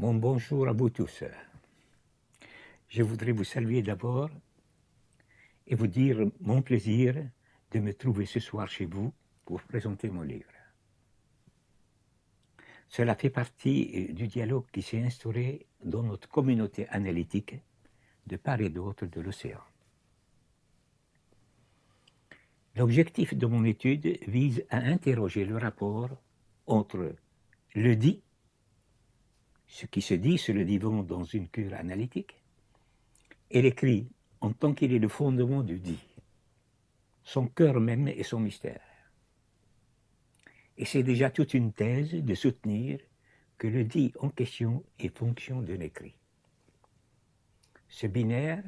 Mon bonjour à vous tous. Je voudrais vous saluer d'abord et vous dire mon plaisir de me trouver ce soir chez vous pour présenter mon livre. Cela fait partie du dialogue qui s'est instauré dans notre communauté analytique de part et d'autre de l'océan. L'objectif de mon étude vise à interroger le rapport entre le dit, ce qui se dit sur le divan dans une cure analytique, et l'écrit en tant qu'il est le fondement du dit, son cœur même et son mystère. Et c'est déjà toute une thèse de soutenir que le dit en question est fonction de l'écrit. Ce binaire,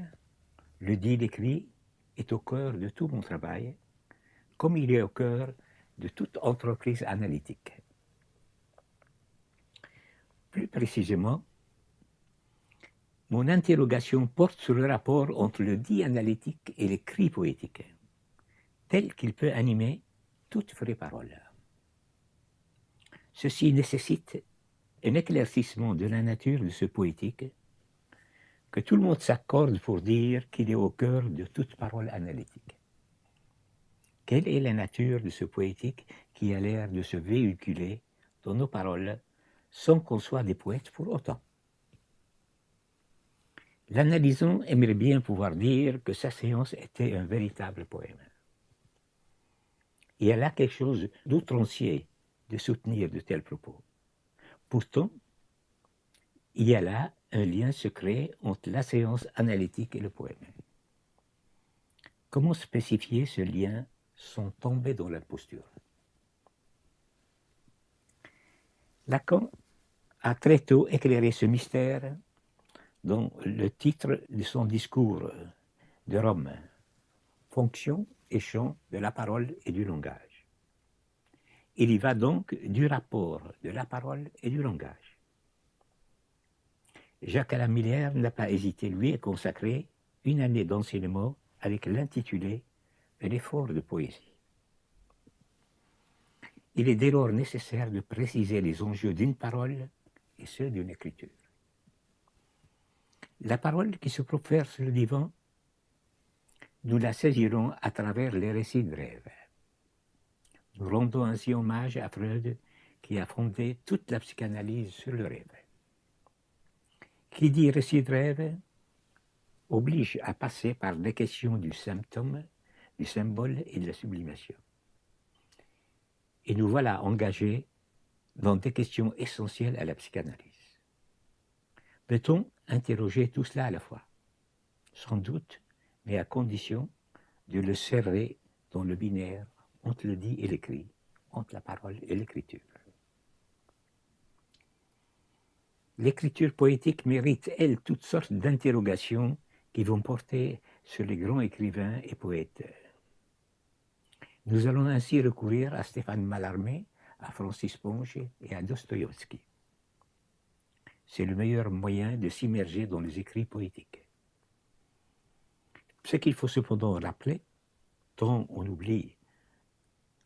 le dit, l'écrit, est au cœur de tout mon travail, comme il est au cœur de toute entreprise analytique. Plus précisément, mon interrogation porte sur le rapport entre le dit analytique et l'écrit poétique, tel qu'il peut animer toute vraie parole. Ceci nécessite un éclaircissement de la nature de ce poétique, que tout le monde s'accorde pour dire qu'il est au cœur de toute parole analytique. Quelle est la nature de ce poétique qui a l'air de se véhiculer dans nos paroles sans qu'on soit des poètes pour autant? L'analysant aimerait bien pouvoir dire que sa séance était un véritable poème. Et elle a quelque chose d'outrancier de soutenir de tels propos. Pourtant, il y a là un lien secret entre la séance analytique et le poème. Comment spécifier ce lien sans tomber dans l'imposture? Lacan a très tôt éclairé ce mystère dans le titre de son discours de Rome, « Fonction et champ de la parole et du langage ». Il y va donc du rapport de la parole et du langage. Jacques Alain Miller n'a pas hésité, lui, à consacrer une année d'enseignement avec l'intitulé « Un effort de poésie ». Il est dès lors nécessaire de préciser les enjeux d'une parole et ceux d'une écriture. La parole qui se profère sur le divan, nous la saisirons à travers les récits de rêve. Nous rendons ainsi hommage à Freud qui a fondé toute la psychanalyse sur le rêve. Qui dit récit de rêve oblige à passer par les questions du symptôme, du symbole et de la sublimation. Et nous voilà engagés dans des questions essentielles à la psychanalyse. Peut-on interroger tout cela à la fois? Sans doute, mais à condition de le serrer dans le binaire entre le dit et l'écrit, entre la parole et l'écriture. L'écriture poétique mérite, elle, toutes sortes d'interrogations qui vont porter sur les grands écrivains et poètes. Nous allons ainsi recourir à Stéphane Mallarmé, à Francis Ponge et à Dostoïevski. C'est le meilleur moyen de s'immerger dans les écrits poétiques. Ce qu'il faut cependant rappeler, tant on oublie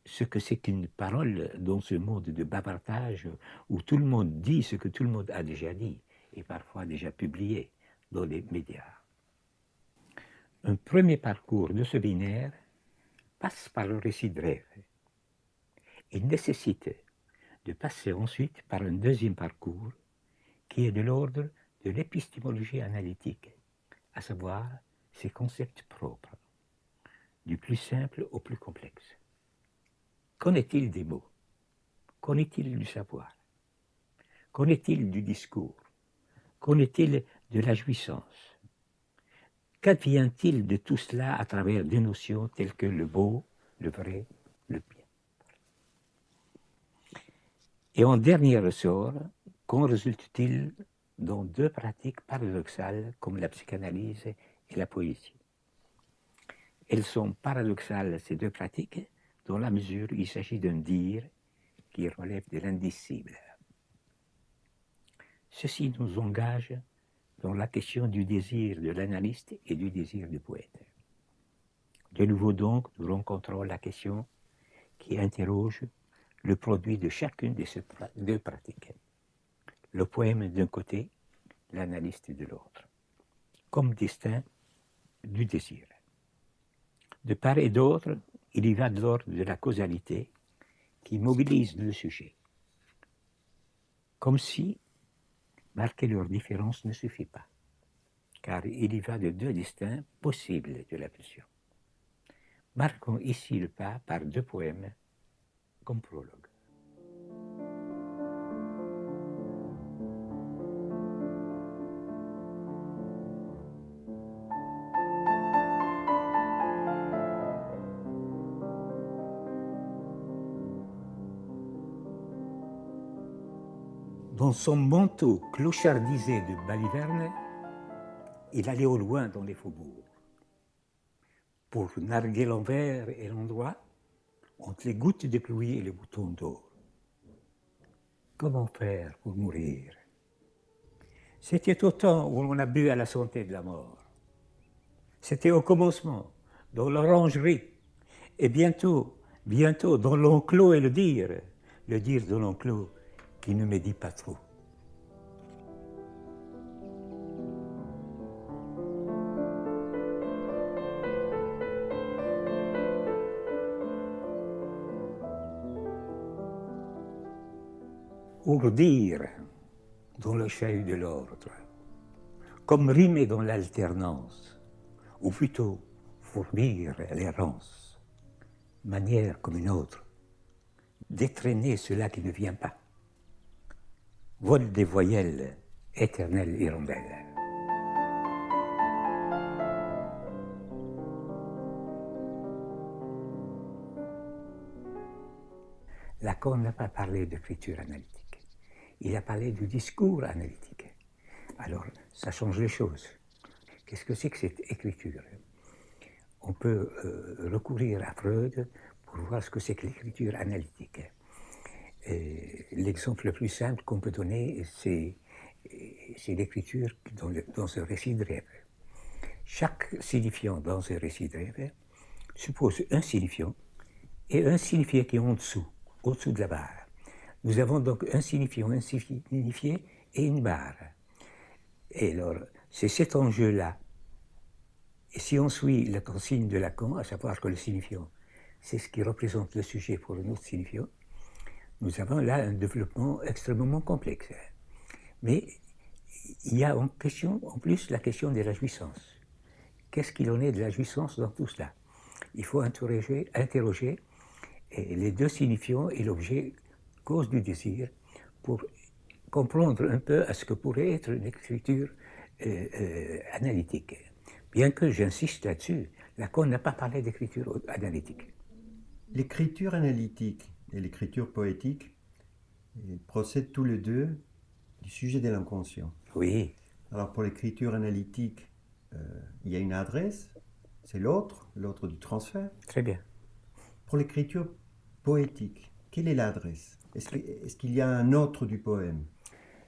ce que c'est qu'une parole dans ce monde de bavardage où tout le monde dit ce que tout le monde a déjà dit et parfois déjà publié dans les médias. Un premier parcours de ce binaire passe par le récit de rêve. Il nécessite de passer ensuite par un deuxième parcours qui est de l'ordre de l'épistémologie analytique, à savoir ses concepts propres, du plus simple au plus complexe. Qu'en est-il des mots? Qu'en est-il du savoir? Qu'en est-il du discours? Qu'en est-il de la jouissance? Qu'advient-il de tout cela à travers des notions telles que le beau, le vrai, le bien? Et en dernier ressort, qu'en résulte-t-il dans deux pratiques paradoxales comme la psychanalyse et la poésie? Elles sont paradoxales, ces deux pratiques, dans la mesure où il s'agit d'un dire qui relève de l'indicible. Ceci nous engage dans la question du désir de l'analyste et du désir du poète. De nouveau donc, nous rencontrons la question qui interroge le produit de chacune de ces deux pratiques. le poème d'un côté, l'analyste de l'autre, comme distinct du désir. De part et d'autre, il y va de l'ordre de la causalité qui mobilise le sujet, comme si marquer leur différence ne suffit pas, car il y va de deux destins possibles de la pulsion. Marquons ici le pas par deux poèmes comme prologue. Dans son manteau clochardisé de balivernes, il allait au loin dans les faubourgs. Pour narguer l'envers et l'endroit, entre les gouttes de pluie et les boutons d'or. Comment faire pour mourir? C'était au temps où l'on a bu à la santé de la mort. C'était au commencement, dans l'orangerie, et bientôt dans l'enclos et le dire de l'enclos qui ne me dit pas trop. Ourdir dans le chahut de l'ordre, comme rimer dans l'alternance, ou plutôt fournir l'errance, manière comme une autre, d'étrenner cela qui ne vient pas. Vol des voyelles, éternelle hirondelle. Lacan n'a pas parlé d'écriture analytique. Il a parlé du discours analytique. Alors, ça change les choses. Qu'est-ce que c'est que cette écriture? On peut recourir à Freud pour voir ce que c'est que l'écriture analytique. L'exemple le plus simple qu'on peut donner, c'est l'écriture dans un récit de rêve. Chaque signifiant dans un récit de rêve suppose un signifiant et un signifié qui est en dessous, au-dessous de la barre. Nous avons donc un signifiant, un signifié et une barre. Et alors, c'est cet enjeu-là. Et si on suit la consigne de Lacan, à savoir que le signifiant, c'est ce qui représente le sujet pour un autre signifiant, nous avons là un développement extrêmement complexe. Mais il y a en plus la question de la jouissance. Qu'est-ce qu'il en est de la jouissance dans tout cela? Il faut interroger les deux signifiants et l'objet, cause du désir, pour comprendre un peu à ce que pourrait être une écriture analytique. Bien que j'insiste là-dessus, Lacan n'a pas parlé d'écriture analytique. L'écriture analytique et l'écriture poétique procèdent tous les deux du sujet de l'inconscient. Oui. Alors pour l'écriture analytique, il y a une adresse, c'est l'autre du transfert. Très bien. Pour l'écriture poétique, quelle est l'adresse? Est-ce qu'il y a un autre du poème?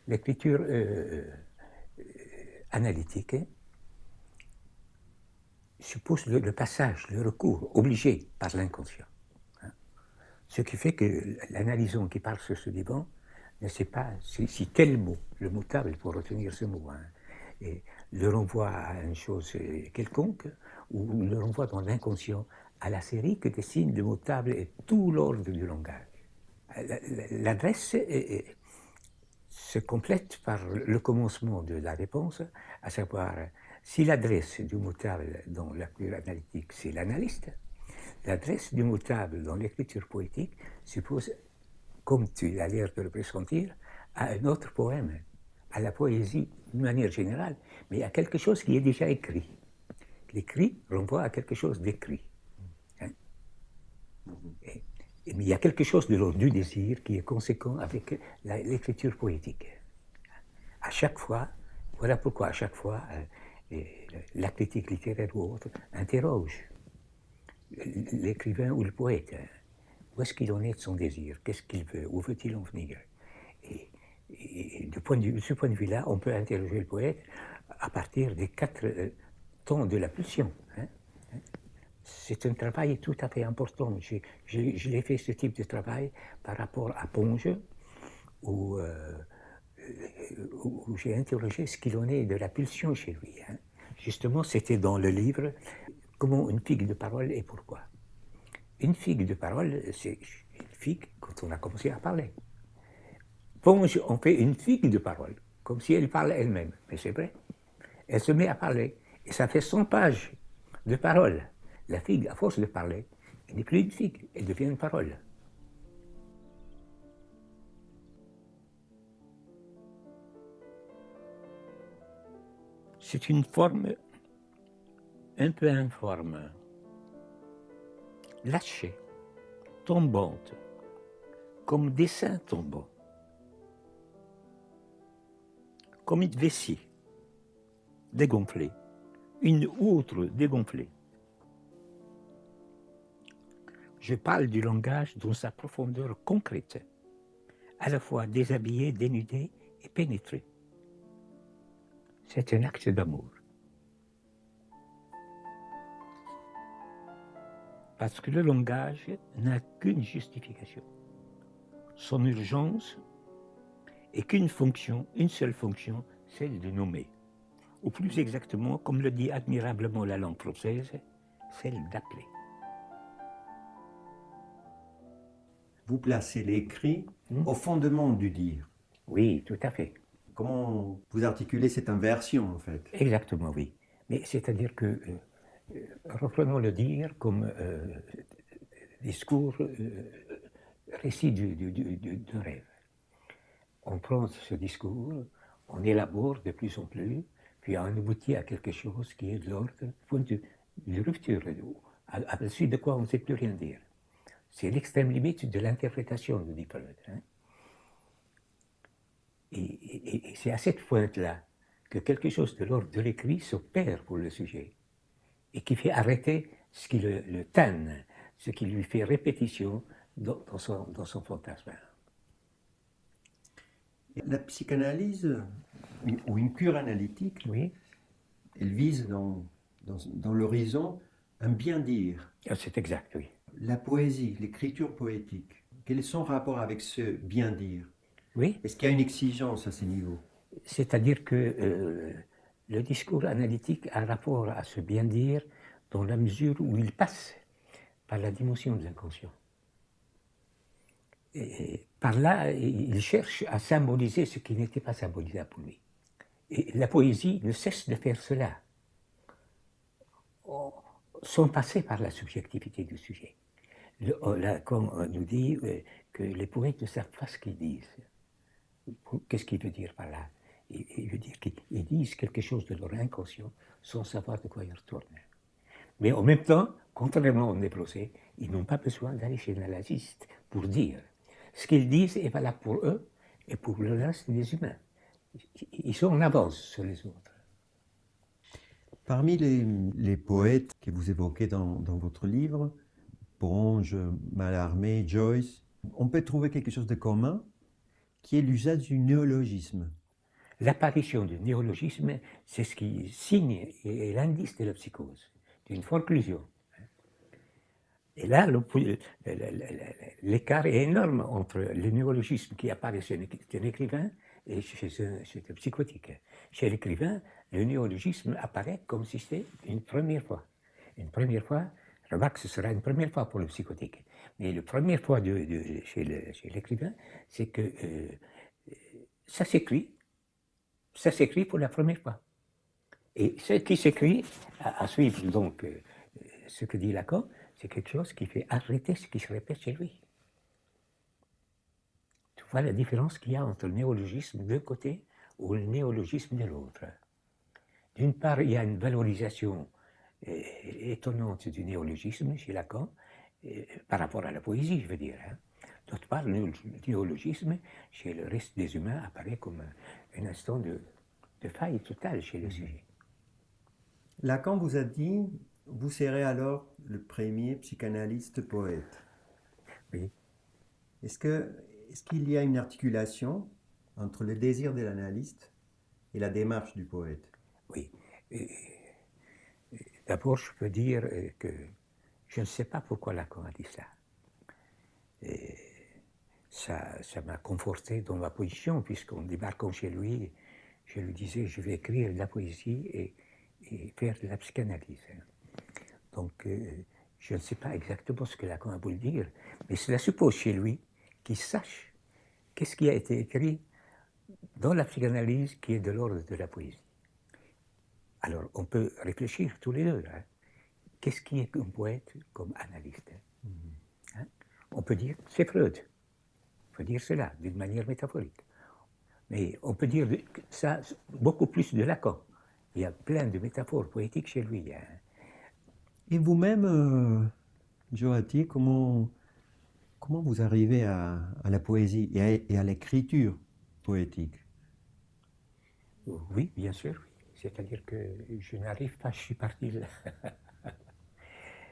L'écriture analytique suppose le passage, le recours obligé par l'inconscient. Ce qui fait que l'analysant qui parle sur ce divan ne sait pas si tel mot, le mot table pour retenir ce mot, et le renvoie à une chose quelconque, ou le renvoie dans l'inconscient à la série que dessine le mot table et tout l'ordre du langage. L'adresse se complète par le commencement de la réponse, à savoir si l'adresse du mot table dans la culture analytique, c'est l'analyste, l'adresse du mot table dans l'écriture poétique suppose, comme tu as l'air de le pressentir, à un autre poème, à la poésie d'une manière générale, mais à quelque chose qui est déjà écrit. L'écrit renvoie à quelque chose d'écrit. Mais il y a quelque chose de l'ordre du désir qui est conséquent avec l'écriture poétique. À chaque fois, voilà pourquoi à chaque fois, la critique littéraire ou autre interroge l'écrivain ou le poète. Où est-ce qu'il en est de son désir? Qu'est-ce qu'il veut? Où veut-il en venir? Et de ce point de vue-là, on peut interroger le poète à partir des 4 temps de la pulsion. C'est un travail tout à fait important. Je l'ai fait ce type de travail par rapport à Ponge, où où j'ai interrogé ce qu'il en est de la pulsion chez lui. Hein. Justement, c'était dans le livre Comment une figue de parole et pourquoi. Une figue de parole, c'est une figue quand on a commencé à parler. Ponge, on fait une figue de parole, comme si elle parle elle-même. Mais c'est vrai. Elle se met à parler. Et ça fait 100 pages de parole. La figue, à force de parler, elle n'est plus une figue, elle devient une parole. C'est une forme un peu informe, lâchée, tombante, comme dessin tombant, comme une vessie dégonflée, une outre dégonflée. Je parle du langage dans sa profondeur concrète, à la fois déshabillé, dénudé et pénétré. C'est un acte d'amour. Parce que le langage n'a qu'une justification. Son urgence est qu'une fonction, une seule fonction, celle de nommer. Ou plus exactement, comme le dit admirablement la langue française, celle d'appeler. Vous placez l'écrit au fondement du dire. Oui, tout à fait. Comment vous articulez cette inversion, en fait? Exactement, oui. Mais c'est-à-dire que, reprenons le dire comme discours, récit de rêve. On prend ce discours, on élabore de plus en plus, puis on aboutit à quelque chose qui est de l'ordre de rupture, à la suite de quoi on ne sait plus rien dire. C'est l'extrême limite de l'interprétation, nous dit Freud. Hein. Et c'est à cette pointe-là que quelque chose de l'ordre de l'écrit s'opère pour le sujet et qui fait arrêter ce qui le tanne, ce qui lui fait répétition dans son fantasme. La psychanalyse, ou une cure analytique, oui. Elle vise dans l'horizon un bien-dire. C'est exact, oui. La poésie, l'écriture poétique, quel est son rapport avec ce bien-dire? Oui. Est-ce qu'il y a une exigence à ce niveau? C'est-à-dire que le discours analytique a rapport à ce bien-dire dans la mesure où il passe par la dimension de l'inconscient. Et par là, il cherche à symboliser ce qui n'était pas symbolisable pour lui. Et la poésie ne cesse de faire cela, sans passer par la subjectivité du sujet. Lacan nous dit que les poètes ne savent pas ce qu'ils disent. Qu'est-ce qu'il veut dire par là? Il veut dire qu'ils disent quelque chose de leur inconscient sans savoir de quoi ils retournent. Mais en même temps, contrairement aux névrosés, ils n'ont pas besoin d'aller chez l'analysiste pour dire. Ce qu'ils disent est valable pour eux et pour le reste des humains. Ils sont en avance sur les autres. Parmi les poètes que vous évoquez dans votre livre, Ponge, Mallarmé, Joyce, on peut trouver quelque chose de commun qui est l'usage du néologisme. L'apparition du néologisme, c'est ce qui signe et est l'indice de la psychose, d'une conclusion. Et là, l'écart est énorme entre le néologisme qui apparaît chez un écrivain et chez un psychotique. Chez l'écrivain, le néologisme apparaît comme si c'était une première fois. Une première fois, remarque, ce sera une première fois pour le psychotique. Mais la première fois chez l'écrivain, c'est que ça s'écrit pour la première fois. Et ce qui s'écrit, à suivre donc ce que dit Lacan, c'est quelque chose qui fait arrêter ce qui se répète chez lui. Tu vois la différence qu'il y a entre le néologisme d'un côté ou le néologisme de l'autre. D'une part, il y a une valorisation étonnante du néologisme chez Lacan, par rapport à la poésie, je veux dire. Hein. D'autre part, le néologisme, chez le reste des humains, apparaît comme un instant de faille totale chez le sujet. Lacan vous a dit, vous serez alors le premier psychanalyste poète. Oui. Est-ce qu'il y a une articulation entre le désir de l'analyste et la démarche du poète? Oui. D'abord, je peux dire que je ne sais pas pourquoi Lacan a dit ça. ça m'a conforté dans ma position, puisqu'en débarquant chez lui, je lui disais, je vais écrire de la poésie et faire de la psychanalyse. Donc, je ne sais pas exactement ce que Lacan a voulu dire, mais cela suppose chez lui qu'il sache qu'est-ce qui a été écrit dans la psychanalyse qui est de l'ordre de la poésie. Alors, on peut réfléchir tous les deux. Hein. Qu'est-ce qui est un poète comme analyste, hein? On peut dire, c'est Freud. On peut dire cela d'une manière métaphorique. Mais on peut dire ça beaucoup plus de Lacan. Il y a plein de métaphores poétiques chez lui. Hein. Et vous-même, Joachim, comment vous arrivez à la poésie et à l'écriture poétique? Oui, bien sûr. Oui. C'est-à-dire que je n'arrive pas, je suis parti de là.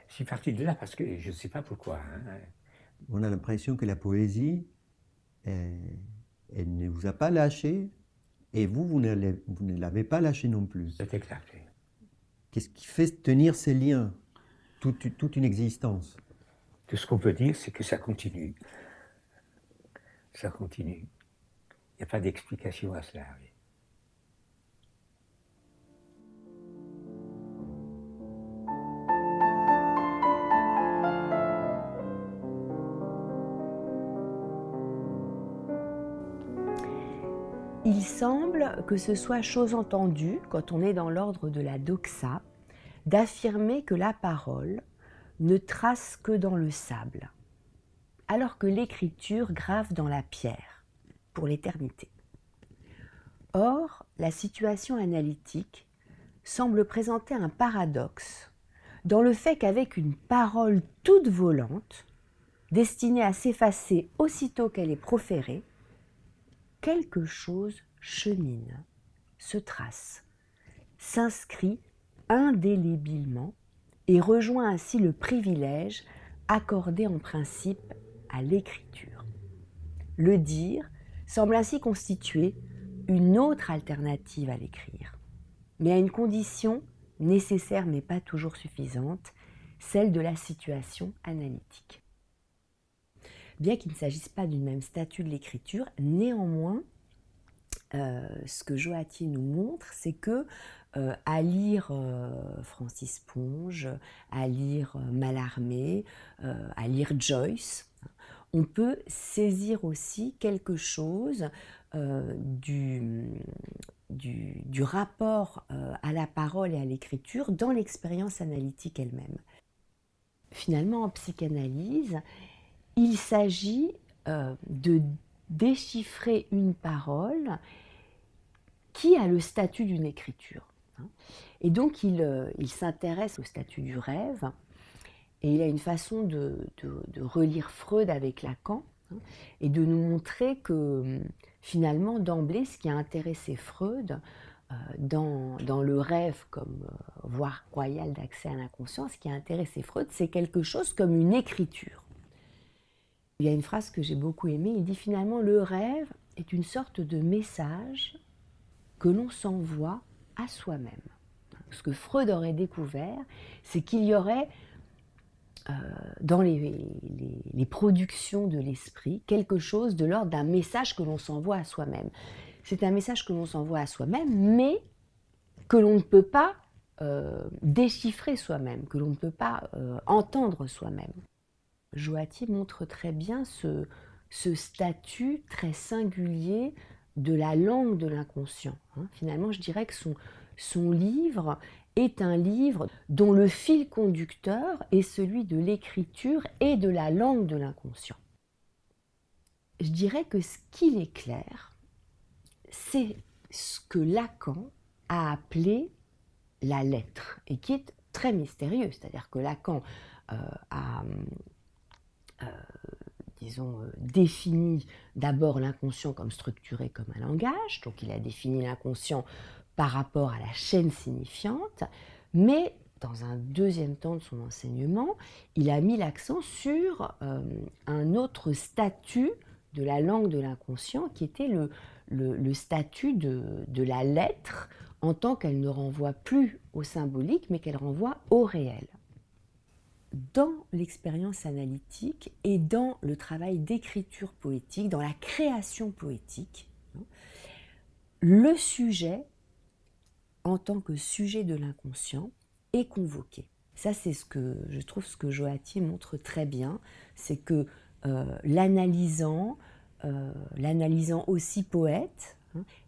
Je suis parti de là parce que je ne sais pas pourquoi. Hein. On a l'impression que la poésie, elle ne vous a pas lâché, et vous ne l'avez pas lâché non plus. C'est exact. Qu'est-ce qui fait tenir ces liens, toute une existence? Tout ce qu'on peut dire, c'est que ça continue. Ça continue. Il n'y a pas d'explication à cela. Oui. Il semble que ce soit chose entendue, quand on est dans l'ordre de la doxa, d'affirmer que la parole ne trace que dans le sable, alors que l'écriture grave dans la pierre, pour l'éternité. Or, la situation analytique semble présenter un paradoxe dans le fait qu'avec une parole toute volante, destinée à s'effacer aussitôt qu'elle est proférée, quelque chose chemine, se trace, s'inscrit indélébilement et rejoint ainsi le privilège accordé en principe à l'écriture. Le dire semble ainsi constituer une autre alternative à l'écrire, mais à une condition nécessaire mais pas toujours suffisante, celle de la situation analytique. Bien qu'il ne s'agisse pas d'une même statue de l'écriture, néanmoins, ce que Joachim nous montre, c'est que à lire Francis Ponge, à lire Mallarmé, à lire Joyce, on peut saisir aussi quelque chose du rapport à la parole et à l'écriture dans l'expérience analytique elle-même. Finalement, en psychanalyse, il s'agit de déchiffrer une parole qui a le statut d'une écriture. Et donc il s'intéresse au statut du rêve, et il a une façon de relire Freud avec Lacan, et de nous montrer que finalement, d'emblée, ce qui a intéressé Freud dans le rêve comme voie royale d'accès à l'inconscient, ce qui a intéressé Freud, c'est quelque chose comme une écriture. Il y a une phrase que j'ai beaucoup aimée, il dit finalement le rêve est une sorte de message que l'on s'envoie à soi-même. Ce que Freud aurait découvert, c'est qu'il y aurait dans les productions de l'esprit quelque chose de l'ordre d'un message que l'on s'envoie à soi-même. C'est un message que l'on s'envoie à soi-même, mais que l'on ne peut pas déchiffrer soi-même, que l'on ne peut pas entendre soi-même. Joachim montre très bien ce statut très singulier de la langue de l'inconscient. Finalement, je dirais que son livre est un livre dont le fil conducteur est celui de l'écriture et de la langue de l'inconscient. Je dirais que ce qu'il éclaire, c'est ce que Lacan a appelé la lettre, et qui est très mystérieux. C'est-à-dire que Lacan a défini d'abord l'inconscient comme structuré comme un langage, donc il a défini l'inconscient par rapport à la chaîne signifiante, mais dans un deuxième temps de son enseignement, il a mis l'accent sur un autre statut de la langue de l'inconscient, qui était le statut de la lettre, en tant qu'elle ne renvoie plus au symbolique, mais qu'elle renvoie au réel. dans l'expérience analytique et dans le travail d'écriture poétique, dans la création poétique, le sujet, en tant que sujet de l'inconscient, est convoqué. Ça, c'est ce que je trouve, ce que Joatier montre très bien, c'est que l'analysant aussi poète,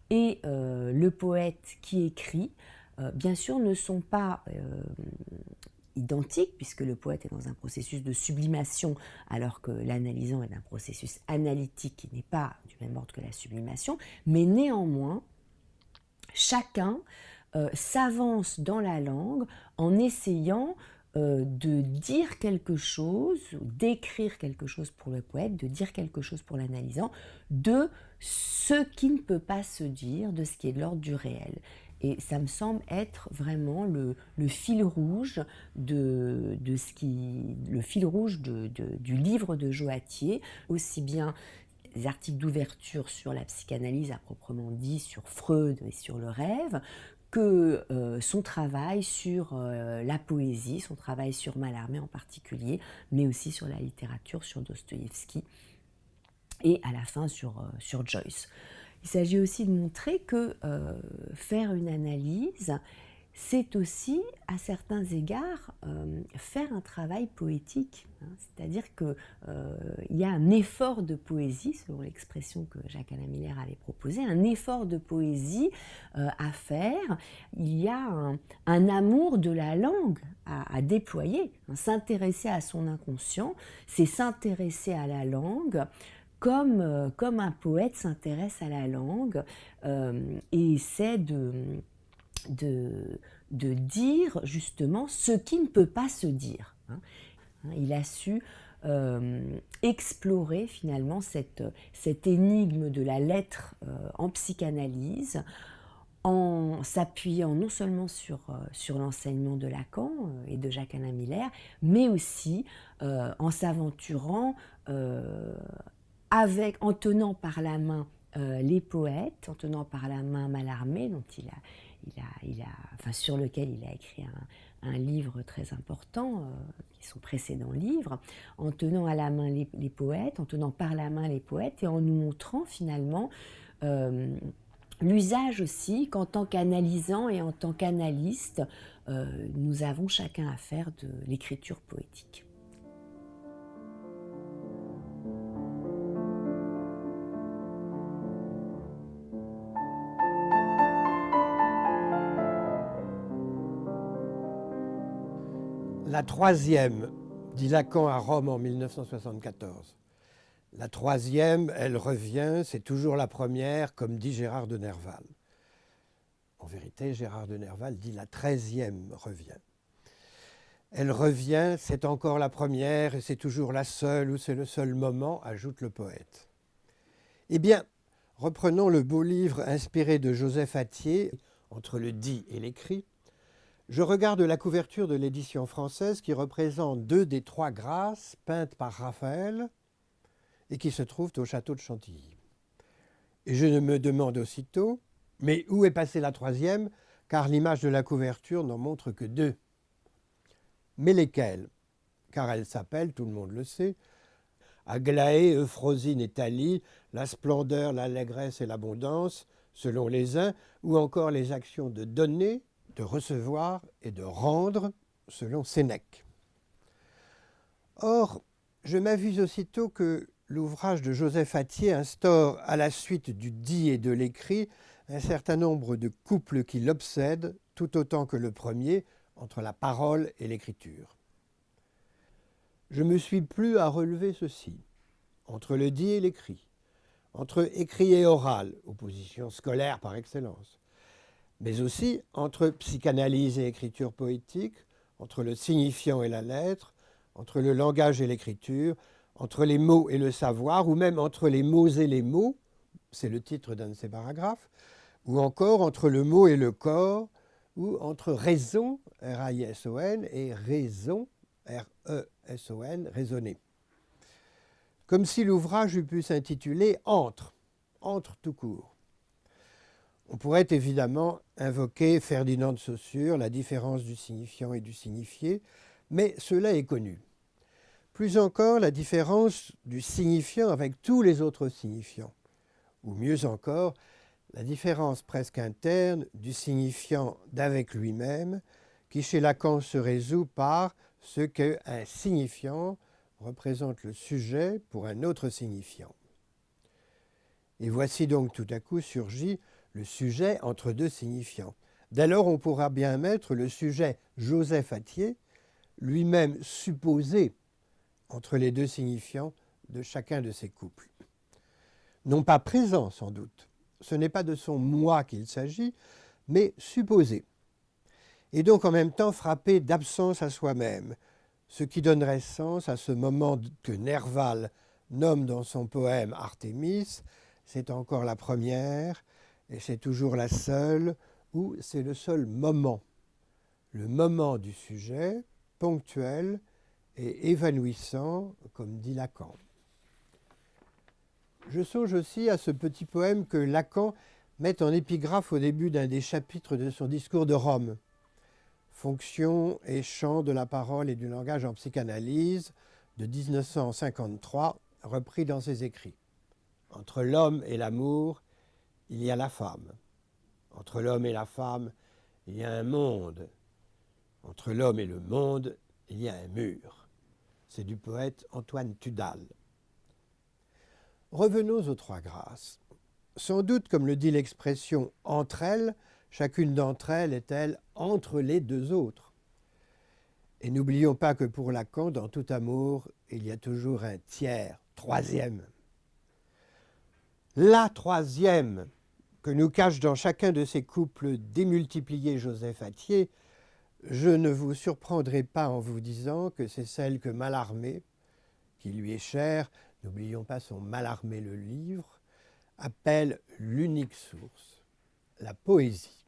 et le poète qui écrit, bien sûr, ne sont pas identiques, puisque le poète est dans un processus de sublimation, alors que l'analysant est dans un processus analytique qui n'est pas du même ordre que la sublimation, mais néanmoins, chacun s'avance dans la langue en essayant de dire quelque chose, d'écrire quelque chose pour le poète, de dire quelque chose pour l'analysant, de ce qui ne peut pas se dire, de ce qui est de l'ordre du réel. Et ça me semble être vraiment le fil rouge du livre de Joatier, aussi bien des articles d'ouverture sur la psychanalyse à proprement dit, sur Freud et sur le rêve, que son travail sur la poésie, son travail sur Mallarmé en particulier, mais aussi sur la littérature, sur Dostoïevski, et à la fin sur Joyce. Il s'agit aussi de montrer que faire une analyse, c'est aussi, à certains égards, faire un travail poétique. C'est-à-dire qu'il y a un effort de poésie, selon l'expression que Jacques-Alain Miller avait proposée, un effort de poésie à faire. Il y a un amour de la langue à déployer. S'intéresser à son inconscient, c'est s'intéresser à la langue comme un poète s'intéresse à la langue et essaie de dire justement ce qui ne peut pas se dire. Il a su explorer finalement cette énigme de la lettre en psychanalyse, en s'appuyant non seulement sur l'enseignement de Lacan et de Jacques-Alain Miller, mais aussi en s'aventurant en tenant par la main les poètes, en tenant par la main Mallarmé, dont sur lequel il a écrit un livre très important, qui est son précédent livre, en tenant à la main les poètes, en tenant par la main les poètes et en nous montrant finalement l'usage aussi qu'en tant qu'analysant et en tant qu'analyste, nous avons chacun à faire de l'écriture poétique. La troisième, dit Lacan à Rome en 1974. La troisième, elle revient, c'est toujours la première, comme dit Gérard de Nerval. En vérité, Gérard de Nerval dit la 13e revient. Elle revient, c'est encore la première et c'est toujours la seule ou c'est le seul moment, ajoute le poète. Eh bien, reprenons le beau livre inspiré de Joseph Attier, Entre le dit et l'écrit. Je regarde la couverture de l'édition française qui représente 2 des 3 grâces peintes par Raphaël et qui se trouvent au château de Chantilly. Et je me demande aussitôt, mais où est passée la 3e, car l'image de la couverture n'en montre que 2. Mais lesquelles? Car elles s'appellent, tout le monde le sait, Aglaé, Euphrosine et Thalie, la splendeur, l'allégresse et l'abondance, selon les uns, ou encore les actions de donner, de recevoir et de rendre, selon Sénèque. Or, je m'avise aussitôt que l'ouvrage de Joseph Attier instaure, à la suite du dit et de l'écrit, un certain nombre de couples qui l'obsèdent, tout autant que le premier, entre la parole et l'écriture. Je me suis plu à relever ceci, entre le dit et l'écrit, entre écrit et oral, opposition scolaire par excellence, mais aussi entre psychanalyse et écriture poétique, entre le signifiant et la lettre, entre le langage et l'écriture, entre les mots et le savoir, ou même entre les mots et les mots, c'est le titre d'un de ces paragraphes, ou encore entre le mot et le corps, ou entre raison, R-A-I-S-O-N, et raison, R-E-S-O-N, raisonner. Comme si l'ouvrage eût pu s'intituler « Entre tout court ». On pourrait évidemment invoquer Ferdinand de Saussure, la différence du signifiant et du signifié, Mais cela est connu. Plus encore, la différence du signifiant avec tous les autres signifiants. Ou mieux encore, la différence presque interne du signifiant d'avec lui-même, qui chez Lacan se résout par ce qu'un signifiant représente le sujet pour un autre signifiant. Et voici donc tout à coup surgit le sujet entre deux signifiants. Dès lors, on pourra bien mettre le sujet Joseph Attier, lui-même supposé entre les deux signifiants de chacun de ces couples. Non pas présent sans doute, ce n'est pas de son moi qu'il s'agit, mais supposé. Et donc en même temps frappé d'absence à soi-même, ce qui donnerait sens à ce moment que Nerval nomme dans son poème Artémis, c'est encore la première, et c'est toujours la seule, ou c'est le seul moment. Le moment du sujet, ponctuel et évanouissant, comme dit Lacan. Je songe aussi à ce petit poème que Lacan met en épigraphe au début d'un des chapitres de son discours de Rome. Fonction et champ de la parole et du langage en psychanalyse de 1953, repris dans ses écrits. Entre l'homme et l'amour, il y a la femme. Entre l'homme et la femme, il y a un monde. Entre l'homme et le monde, il y a un mur. C'est du poète Antoine Tudal. Revenons aux trois grâces. Sans doute, comme le dit l'expression « entre elles », chacune d'entre elles est-elle entre les deux autres. Et n'oublions pas que pour Lacan, dans tout amour, il y a toujours un tiers, troisième. La troisième que nous cache dans chacun de ces couples démultipliés Joseph Attier, je ne vous surprendrai pas en vous disant que c'est celle que Mallarmé, qui lui est chère, n'oublions pas son Mallarmé le livre, appelle l'unique source, la poésie.